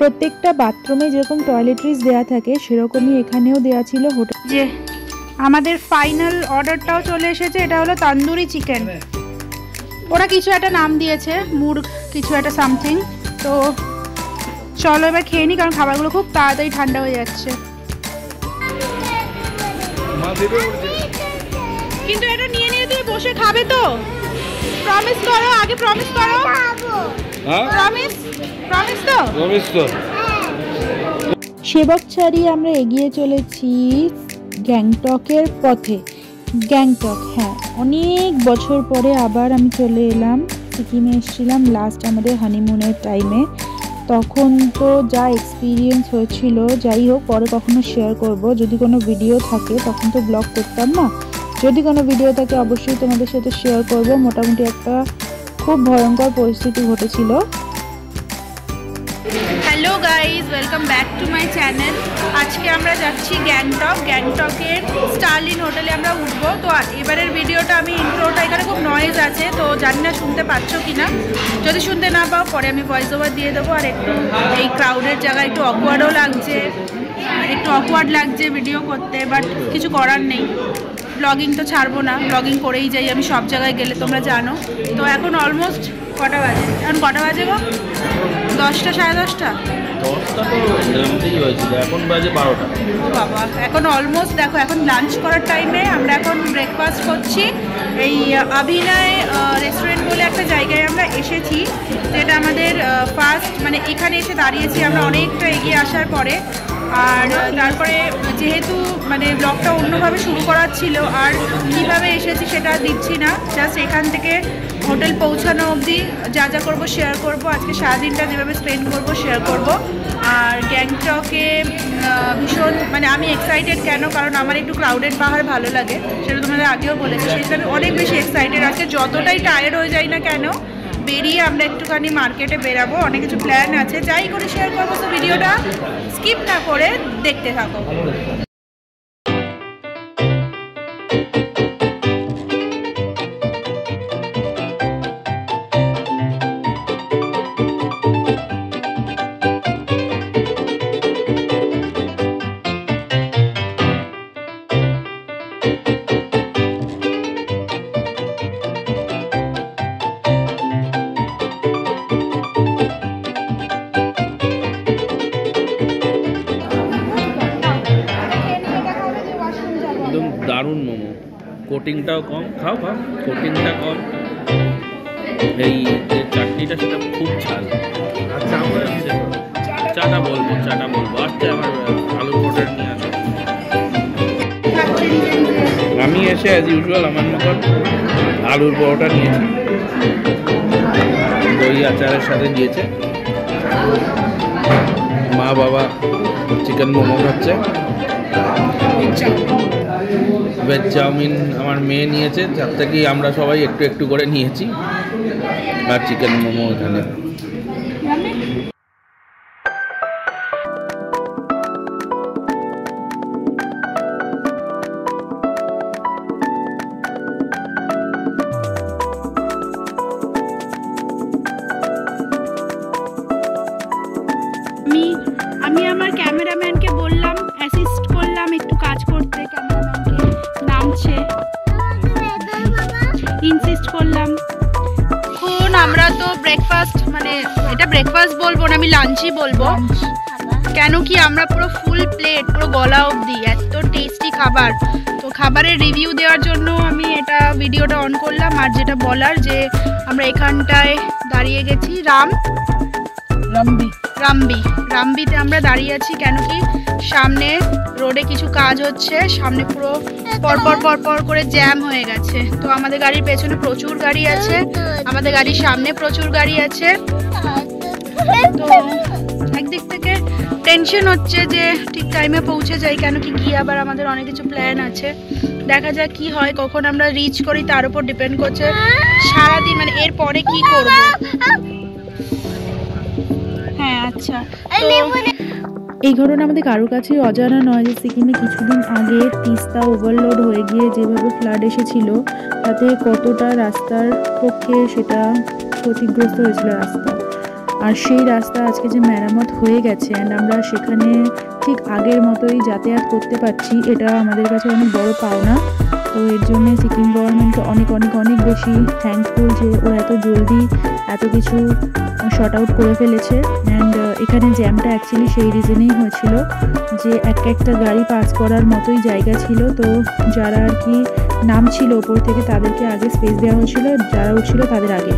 প্রত্যেকটা বাথরুমে যেরকম টয়লেট্রিজ দেওয়া থাকে সেরকমই এখানেও দেওয়া ছিল হোটেল। যে আমাদের ফাইনাল অর্ডারটাও চলে এসেছে, এটা হলো তন্দুরি চিকেন। ওরা কিছু একটা নাম দিয়েছে, মুরগ কিছু একটা সামথিং। তো চলো এবার খেয়ে নিই, কারণ খাবারগুলো খুব তাড়াতাড়ি ঠান্ডা হয়ে যাচ্ছে। কিন্তু এটা নিয়ে নিয়ে তুমি বসে খাবে তো? প্রমিস করো, আগে প্রমিস করো। প্রমিস প্রমিস তো? প্রমিস তো। সেবক ছাড়িয়ে আমরা এগিয়ে চলেছি গ্যাংটকের পথে। গ্যাংটক, হ্যাঁ, অনেক বছর পরে আবার আমি চলে এলাম। সিকিমে এসেছিলাম লাস্ট আমাদের হানিমুনের টাইমে। তখন তো যা এক্সপিরিয়েন্স হয়েছিল, যাই হোক পরে কখনো শেয়ার করব। যদি কোনো ভিডিও থাকে, তখন তো ব্লগ করতাম না, যদি কোনো ভিডিও থাকে অবশ্যই তোমাদের সাথে শেয়ার করব। মোটামুটি একটা খুব ভয়ঙ্কর পরিস্থিতি ঘটেছিল। Hello guys, welcome back to my channel. আজকে আমরা যাচ্ছি গ্যাংটক। গ্যাংটকের স্টারলিন হোটেলে আমরা উঠবো। তো এবারের ভিডিওটা আমি ইন্ট্রোটা, এখানে খুব নয়েজ আছে তো জানি না শুনতে পাচ্ছ কি না। যদি শুনতে না পাও পরে আমি ভয়েস ওভার দিয়ে দেবো। আর একটু এই ক্রাউডের জায়গায় একটু অকওয়ার্ডও লাগছে, একটু অকওয়ার্ড লাগছে ভিডিও করতে, বাট কিছু করার নেই। ব্লগিং তো ছাড়বো না, ব্লগিং করেই যাই আমি সব জায়গায় গেলে, তোমরা জানো। তো এখন অলমোস্ট কটা বাজে? এখন কটা বাজে গো? 10টা, সাড়ে 10টা? 10টা তো এরকমই হয়েছিল, এখন বাজে 12টা। ও বাবা, এখন অলমোস্ট দেখো, এখন লাঞ্চ করার টাইমে। আমরা এখন ব্রেকফাস্ট করছি। এই অভিনয় রেস্টুরেন্ট বলে একটা জায়গায় আমরা এসেছি, যেটা আমাদের ফার্স্ট, মানে এখানে এসে দাঁড়িয়েছি আমরা অনেকটা এগিয়ে আসার পরে। আর তারপরে যেহেতু মানে ব্লগটা অন্যভাবে শুরু করার ছিল, আর কীভাবে এসেছি সেটা দিচ্ছি না, জাস্ট এখান থেকে হোটেল পৌঁছানো অবধি যা যা করবো শেয়ার করব। আজকে সারাদিনটা যেভাবে স্পেন্ড করবো শেয়ার করব। আর গ্যাংটকে ভীষণ মানে আমি এক্সাইটেড। কেন? কারণ আমার একটু ক্রাউডেড পাহাড় ভালো লাগে, সেটা তোমাদের আগেও বলেছি। সেটা আমি অনেক বেশি এক্সাইটেড। আজকে যতটাই টায়ার্ড হয়ে যাই না কেন, বেরিয়ে আমরা একটুখানি মার্কেটে বেরাবো, অনেক কিছু প্ল্যান আছে, যাই করে শেয়ার করবো। তো ভিডিওটা স্কিপ না করে দেখতে থাকো। দারুণ মোমো, কোটিংটাও কম। খাও খাও, কোটিংটা কম। এই যে চাটনিটা সেটা খুব ঝাল। আচ্ছা আমরা চাটা বলবো। আচ্ছা আমার আলুর পরোটা নিয়ে আসো। আমি এসে অ্যাজ ইউজুয়াল আমার মতন আলুর পরোটা নিয়েছি, দই আচারের সাথে দিয়েছে। মা বাবা চিকেন মোমো খাচ্ছে, ভেজ চাউমিন আমার মেয়ে নিয়েছে, যার থেকে আমরা সবাই একটু একটু করে নিয়েছি, আর চিকেন মোমো এখানে। আমি আমার ক্যামেরাম্যানকে বললাম, অ্যাসিস্ট করলাম একটু কাজ করতে, ক্যামেরাম্যানকে নামছে, ইনসিস্ট করলাম। এখন আমরা তো ব্রেকফাস্ট, মানে এটা ব্রেকফাস্ট বলবো না, আমি লাঞ্চই বলবো। কেন কি আমরা পুরো ফুল প্লেট, পুরো গলা অবধি, এত টেস্টি খাবার। তো খাবারের রিভিউ দেওয়ার জন্য আমি এটা ভিডিওটা অন করলাম। আর যেটা বলার, যে আমরা এখানটায় দাঁড়িয়ে গেছি রামবিতে আমরা দাঁড়িয়ে আছি। কেন কি সামনে রোডে কিছু কাজ হচ্ছে, সামনে পুরো পরপর করে জ্যাম হয়ে গেছে। তো আমাদের গাড়ির পেছনে প্রচুর গাড়ি আছে, আমাদের গাড়ির সামনে প্রচুর গাড়ি আছে। তো একদিক থেকে টেনশন হচ্ছে যে ঠিক টাইমে পৌঁছে যাই, কেন কি গিয়ে আবার আমাদের অনেক কিছু প্ল্যান আছে। দেখা যাক কি হয়, কখন আমরা রিচ করি তার উপর ডিপেন্ড করছে সারাদিন, মানে এরপরে কি করব। হ্যাঁ আচ্ছা, এই ঘটনা আমাদের কারোর কাছেই অজানা নয় যে সিকিমে কিছুদিন আগে তিস্তা ওভারলোড হয়ে গিয়ে যেভাবে ফ্লাড এসেছিল, তাতে কতটা রাস্তার পক্ষে সেটা ক্ষতিগ্রস্ত হয়েছিল রাস্তা। আর সেই রাস্তা আজকে যে মেরামত হয়ে গেছে অ্যান্ড আমরা সেখানে ঠিক আগের মতোই যাতায়াত করতে পারছি, এটা আমাদের কাছে অনেক বড় পাওনা। তো এর জন্য সিকিম গভর্নমেন্টকে অনেক অনেক অনেক বেশি থ্যাঙ্কফুল যে ওরা এত জলদি এত কিছু শর্ট আউট করে ফেলেছে। অ্যান্ড এখানে জ্যামটা অ্যাকচুয়ালি সেই রিজনেই হয়েছিল যে একটা গাড়ি পাস করার মতোই জায়গা ছিল। তো যারা আর কি নাম ছিল ওপর থেকে তাদেরকে আগে স্পেস দেওয়া হয়েছিল, যারা উঠছিল তাদের আগে।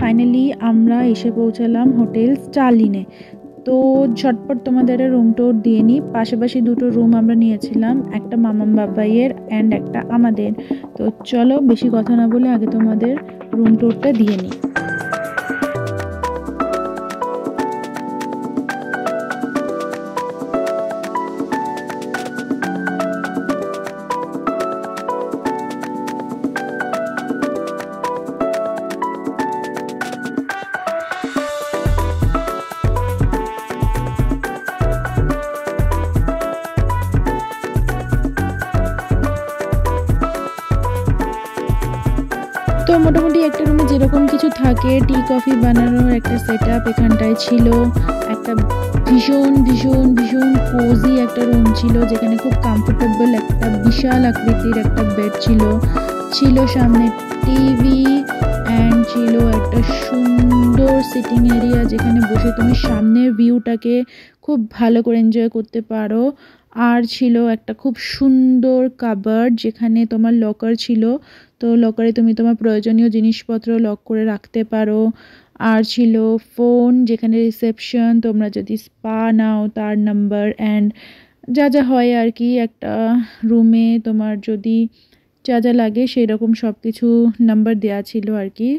ফাইনালি আমরা এসে পৌঁছালাম হোটেল স্টারলিনে। তো ঝটপট তোমাদের রুম টোর দিয়ে নিই। পাশাপাশি দুটো রুম আমরা নিয়েছিলাম, একটা মামাম বাবাইয়ের অ্যান্ড একটা আমাদের। তো চলো বেশি কথা না বলে আগে তোমাদের রুম টোরটা দিয়ে নিই। তো মোটামুটি একটা রুমে যেরকম কিছু থাকে, টি কফি বানানোর একটা সেট আপ এখানটায় ছিল, একটা ভীষণ ভীষণ ভীষণ কোজি একটা রুম ছিল যেখানে খুব কমফোর্টেবল একটা বিশাল আকৃতির একটা বেড ছিল সামনে টিভি অ্যান্ড ছিল একটা সুন্দর সিটিং এরিয়া যেখানে বসে তুমি সামনের ভিউটাকে খুব ভালো করে এনজয় করতে পারো। আর ছিল একটা খুব সুন্দর কাবার্ড যেখানে তোমার লকার ছিল, তো লকারে তুমি তোমার প্রয়োজনীয় জিনিসপত্র লক করে রাখতে পারো। আর ছিল ফোন যেখানে রিসেপশন, তোমরা যদি স্পা নাও তার নাম্বার অ্যান্ড যা যা হয় আর কি একটা রুমে তোমার যদি যা যা লাগে সেই রকম সব কিছু নাম্বার দেওয়া ছিল আর কি,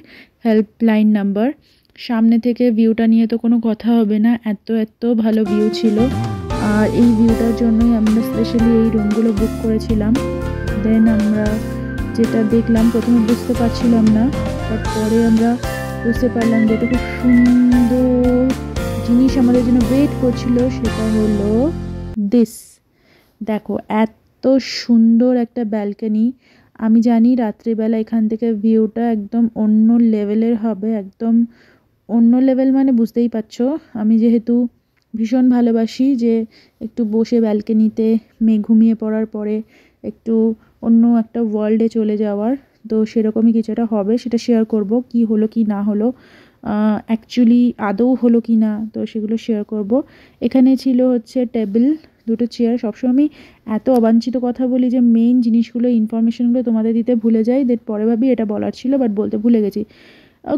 হেল্পলাইন নাম্বার। সামনে থেকে ভিউটা নিয়ে তো কোনো কথা হবে না, এত ভালো ভিউ ছিল। আর এই ভিউটার জন্যই আমরা স্পেশালি এই রুমগুলো বুক করেছিলাম। দেন আমরা যেটা দেখলাম প্রথমে বুঝতে পারছিলাম না, বাট পরে আমরা বুঝতে পারলাম যে এটা খুব সুন্দর জিনিস আমাদের জন্য ওয়েট করছিল, সেটা হলো দিস। দেখো এত সুন্দর একটা ব্যালকনি। আমি জানি রাত্রিবেলা এখান থেকে ভিউটা একদম অন্য লেভেলের হবে, একদম অন্য লেভেল মানে বুঝতেই পারছো। আমি যেহেতু ভীষণ ভালোবাসি যে একটু বসে ব্যালকনিতে ঘুমিয়ে পড়ার পরে একটু অন্য একটা ওয়ার্ল্ডে চলে যাওয়ার, তো সেরকমই কিছু একটা হবে, সেটা শেয়ার করব কি হলো কি না হলো, অ্যাকচুয়ালি আদৌ হলো কি না, তো সেগুলো শেয়ার করব। এখানে ছিল হচ্ছে টেবিল, দুটো চেয়ার। সবসময় আমি এত অবাঞ্ছিত কথা বলি যে মেইন জিনিসগুলো ইনফরমেশনগুলো তোমাদের দিতে ভুলে যাই, দেন পরে ভাবি এটা বলার ছিল বাট বলতে ভুলে গেছি।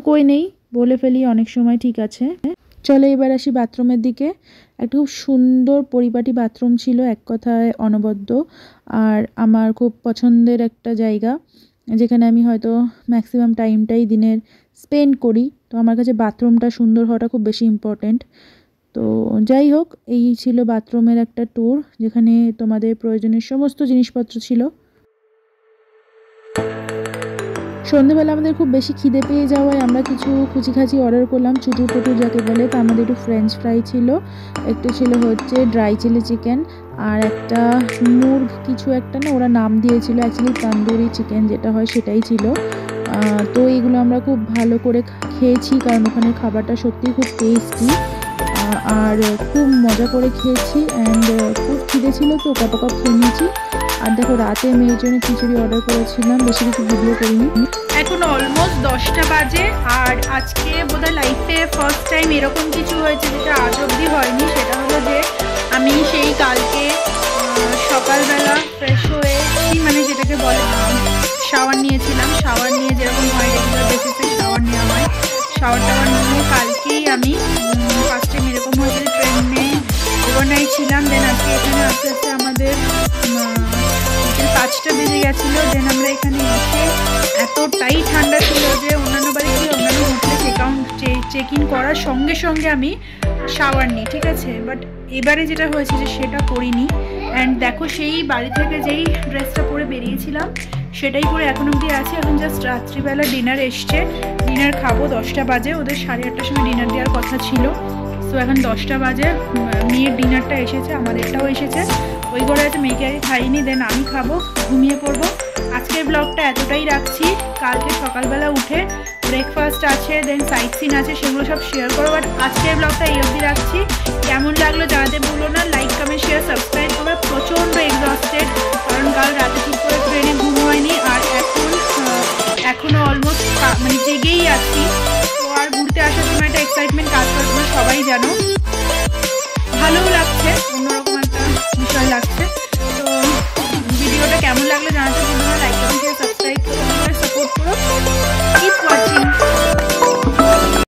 কই নেই, বলে ফেলি অনেক সময়, ঠিক আছে। চলো এবার আসি বাথরুমের দিকে। একটা খুব সুন্দর পরিপাটি বাথরুম ছিল, এক কথায় অনবদ্য। আর আমার খুব পছন্দের একটা জায়গা যেখানে আমি হয়তো ম্যাক্সিমাম টাইমটাই দিনের স্পেন্ড করি, তো আমার কাছে বাথরুমটা সুন্দর হওয়াটা খুব বেশি ইম্পর্টেন্ট। তো যাই হোক, এই ছিল বাথরুমের একটা ট্যুর যেখানে তোমাদের প্রয়োজনীয় সমস্ত জিনিসপত্র ছিল। সন্ধ্যেবেলা আমাদের খুব বেশি খিদে পেয়ে যাওয়ায় আমরা কিছু কুচিখাচি অর্ডার করলাম, চুটুর পুটুর যাকে বলে। তো আমাদের একটু ফ্রেঞ্চ ফ্রাই ছিল, একটু ছিল হচ্ছে ড্রাই চিলি চিকেন, আর একটা মুর্গ কিছু একটা না ওরা নাম দিয়েছিল, অ্যাকচুয়ালি তন্দুরি চিকেন যেটা হয় সেটাই ছিল। তো এগুলো আমরা খুব ভালো করে খেয়েছি, কারণ ওখানে খাবারটা সত্যিই খুব টেস্টি আর খুব মজা করে খেয়েছি। অ্যান্ড খুব খিদে ছিল তো কপ খেয়ে নিয়েছি। আর দেখো রাতে মেয়ের জন্য খিচুড়ি অর্ডার করেছিলাম, বেশি কিছু ভিডিও করিনি। এখন অলমোস্ট 10টা বাজে আর আজকে বোধহয় লাইফে ফার্স্ট টাইম এরকম কিছু হয়েছে যেটা আজ অবধি হয়নি। সেটা হলো যে আমি সেই কালকে সকালবেলা ফ্রেশ হয়ে মানে যেটাকে বলে শাওয়ার নিয়েছিলাম। শাওয়ার নিয়ে যেরকম হয় রেগুলার বেসিসে শাওয়ার নেওয়া হয়, শাওয়ার টাওয়ার নিয়ে কালকেই আমি ফার্স্ট টাইম এরকম হয়েছে ট্রেনে ওভারনাইট ছিলাম। দেন আজকে এখানে আস্তে আস্তে আমাদের 5টা বেজে গেছিলো। দেন আমরা এখানে এসে এতটাই ঠান্ডা ছিল যে অন্যান্য বাড়ি গিয়ে অন্যান্য হোটেলে চেক ইন করার সঙ্গে সঙ্গে আমি শাওয়ার নিই, ঠিক আছে। বাট এবারে যেটা হয়েছে যে সেটা করিনি। অ্যান্ড দেখো সেই বাড়ি থেকে যেই ড্রেসটা পরে বেরিয়েছিলাম সেটাই পরে এখন অবধি আছে। এখন জাস্ট রাত্রিবেলা ডিনার এসছে, ডিনার খাবো। 10টা বাজে, ওদের 8:30টার সময় ডিনার দেওয়ার কথা ছিল। সো এখন 10টা বাজে, মেয়ের ডিনারটা এসেছে, আমাদেরটাও এসেছে। ওই ঘরে আছে, মেয়েকে আগে খাইনি, দেন আমি খাবো, ঘুমিয়ে পড়বো। আজকের ব্লগটা এতটাই রাখছি। কালকে সকালবেলা উঠে ব্রেকফাস্ট আছে, দেন সাইট সিন আছে, সেগুলো সব শেয়ার করো। বাট আজকের ব্লগটা এই অবধি রাখছি। কেমন লাগলো জানাতে ভুলো না। লাইক কমেন্ট শেয়ার সাবস্ক্রাইব করবে। প্রচণ্ড এক্সস্টেড, কারণ কাল রাতে ঠিক করে ট্রেনে ঘুম হয়নি। আর এখনও অলমোস্ট মানে জেগেই আছি। তো আর ঘুরতে আসার সময় একটা এক্সাইটমেন্ট কাজ করে, তোমরা সবাই জানো।